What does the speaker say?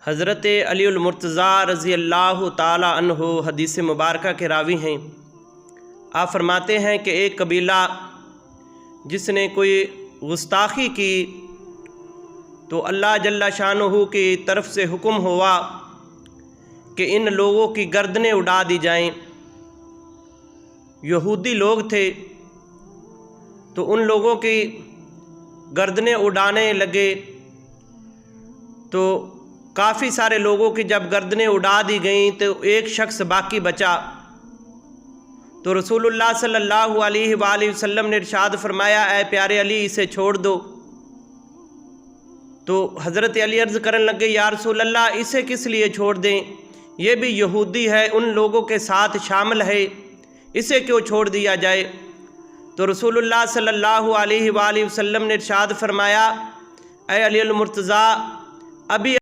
حضرت علی المرتضیٰ رضی اللہ تعالی عنہ حدیث مبارکہ کے راوی ہیں۔ آپ فرماتے ہیں کہ ایک قبیلہ جس نے کوئی گستاخی کی تو اللہ جل شانہ کی طرف سے حکم ہوا کہ ان لوگوں کی گردنیں اڑا دی جائیں۔ یہودی لوگ تھے تو ان لوگوں کی گردنیں اڑانے لگے، تو کافی سارے لوگوں کی جب گردنیں اڑا دی گئیں تو ایک شخص باقی بچا، تو رسول اللہ صلی اللہ علیہ وآلہ وسلم نے ارشاد فرمایا اے پیارے علی اسے چھوڑ دو۔ تو حضرت علی عرض کرنے لگے یا رسول اللہ اسے کس لیے چھوڑ دیں، یہ بھی یہودی ہے، ان لوگوں کے ساتھ شامل ہے، اسے کیوں چھوڑ دیا جائے؟ تو رسول اللہ صلی اللہ علیہ وآلہ وسلم نے ارشاد فرمایا اے علی المرتضیٰ ابھی